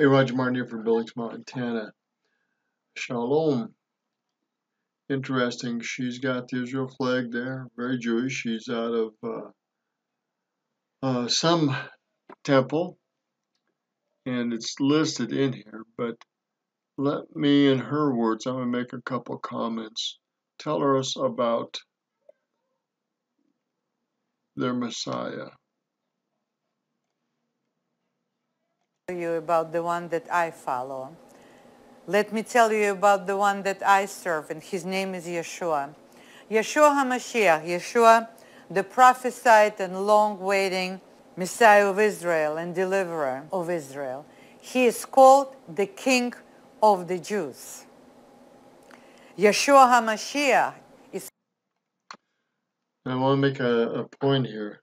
Hey, Roger Martin here from Billings, Montana. Shalom. Interesting. She's got the Israel flag there. Very Jewish. She's out of some temple, and it's listed in here. But let me, in her words, I'm going to make a couple comments. Tell us about their Messiah. You about the one that I follow. Let me tell you about the one that I serve, and his name is Yeshua. Yeshua HaMashiach, Yeshua, the prophesied and long-waiting Messiah of Israel and deliverer of Israel. He is called the King of the Jews. Yeshua HaMashiach is... I want to make a point here.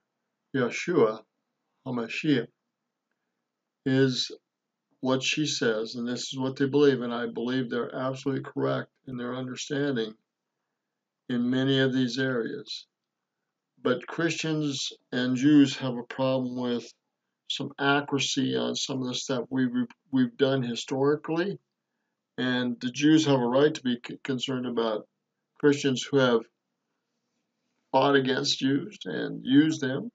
Yeshua HaMashiach is what she says, and this is what they believe, and I believe they're absolutely correct in their understanding in many of these areas. But Christians and Jews have a problem with some accuracy on some of the stuff we've done historically, and the Jews have a right to be concerned about Christians who have fought against Jews and used them.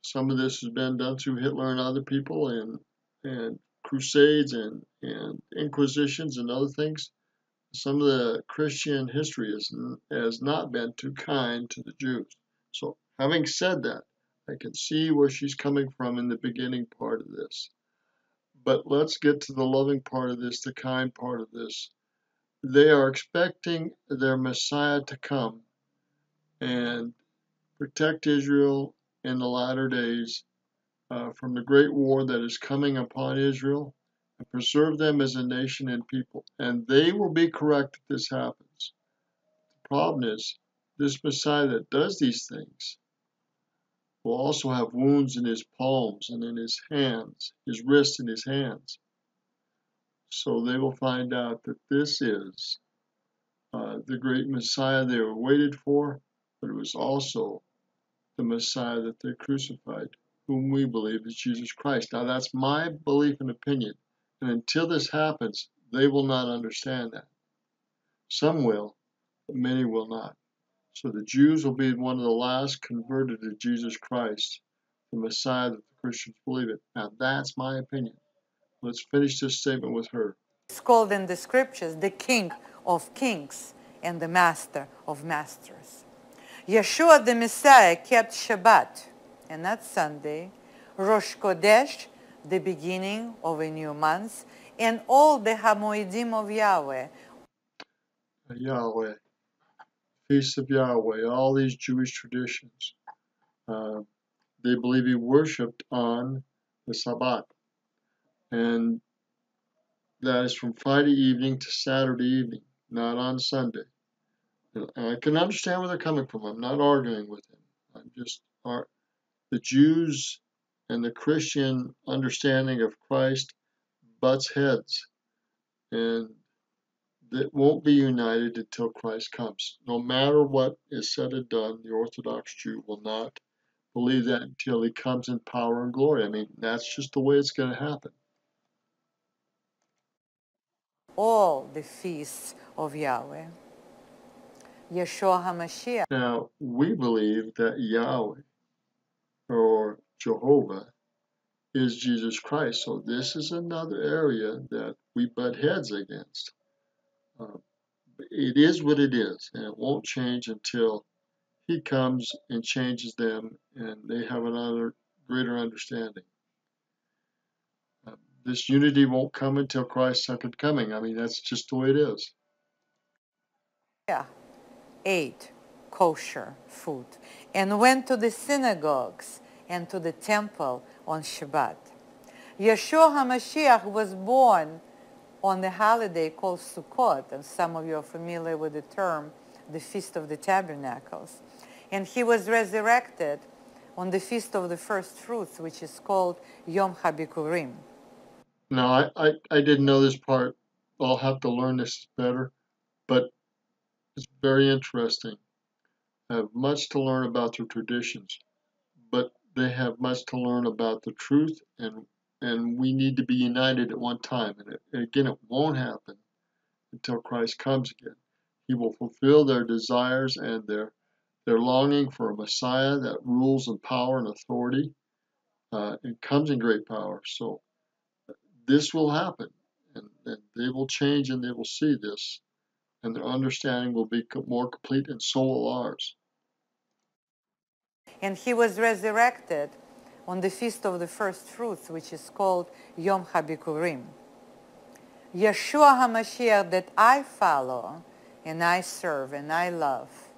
Some of this has been done through Hitler and other people, and crusades and inquisitions and other things. Some of the Christian history has not been too kind to the Jews. So, having said that, I can see where she's coming from in the beginning part of this. But let's get to the loving part of this, the kind part of this. They are expecting their Messiah to come and protect Israel in the latter days from the great war that is coming upon Israel and preserve them as a nation and people. And they will be correct if this happens. The problem is, this Messiah that does these things will also have wounds in his palms and in his hands, his wrists and his hands. So they will find out that this is the great Messiah they were waited for, but it was also the Messiah that they crucified, whom we believe is Jesus Christ. Now, that's my belief and opinion. And until this happens, they will not understand that. Some will, but many will not. So the Jews will be one of the last converted to Jesus Christ, the Messiah that the Christians believe in. Now, that's my opinion. Let's finish this statement with her. It's called in the scriptures the King of Kings and the Master of Masters. Yeshua the Messiah kept Shabbat, and that's Sunday, Rosh Chodesh, the beginning of a new month, and all the Hamoedim of Yahweh. Yahweh, Feast of Yahweh, all these Jewish traditions. They believe he worshipped on the Sabbath. And that is from Friday evening to Saturday evening, not on Sunday. And I can understand where they're coming from. I'm not arguing with them. I'm just the Jews and the Christian understanding of Christ butts heads, and that won't be united until Christ comes. No matter what is said and done, the Orthodox Jew will not believe that until he comes in power and glory. I mean, that's just the way it's going to happen. All the feasts of Yahweh. Yeshua HaMashiach. Now, we believe that Yahweh or Jehovah is Jesus Christ. So this is another area that we butt heads against. It is what it is, and it won't change until he comes and changes them and they have another greater understanding. This unity won't come until Christ's second coming. I mean, that's just the way it is. Yeah, ate kosher food and went to the synagogues and to the temple on Shabbat. Yeshua HaMashiach was born on the holiday called Sukkot, and some of you are familiar with the term, the Feast of the Tabernacles. And he was resurrected on the Feast of the First Fruits, which is called Yom HaBikurim. Now, I didn't know this part. I'll have to learn this better, but it's very interesting. I have much to learn about their traditions, but they have much to learn about the truth and and we need to be united at one time. And again, it won't happen until Christ comes again. He will fulfill their desires and their longing for a Messiah that rules in power and authority and comes in great power. So this will happen, and they will change and they will see this, and their understanding will be more complete, and so will ours. And he was resurrected on the Feast of the First Fruits, which is called Yom HaBikurim. Yeshua HaMashiach that I follow and I serve and I love,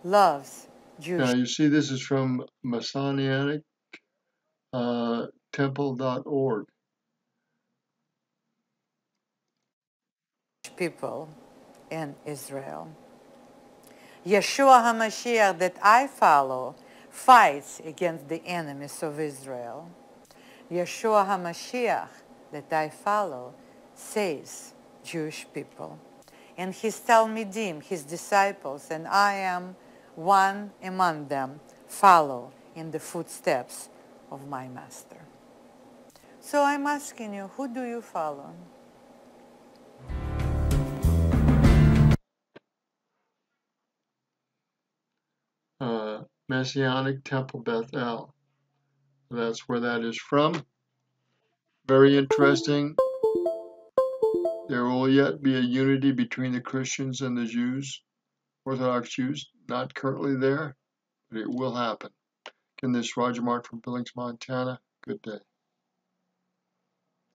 loves Jewish. Now you see this is from Messianic temple.org. People in Israel. Yeshua HaMashiach that I follow fights against the enemies of Israel. Yeshua HaMashiach that I follow saves Jewish people. And his Talmidim, his disciples, and I am one among them, follow in the footsteps of my master. So I'm asking you, who do you follow? Messianic Temple Bethel. That's where that is from. Very interesting. There will yet be a unity between the Christians and the Jews, Orthodox Jews. Not currently there, but it will happen. Again, this is Roger Martin from Billings, Montana. Good day.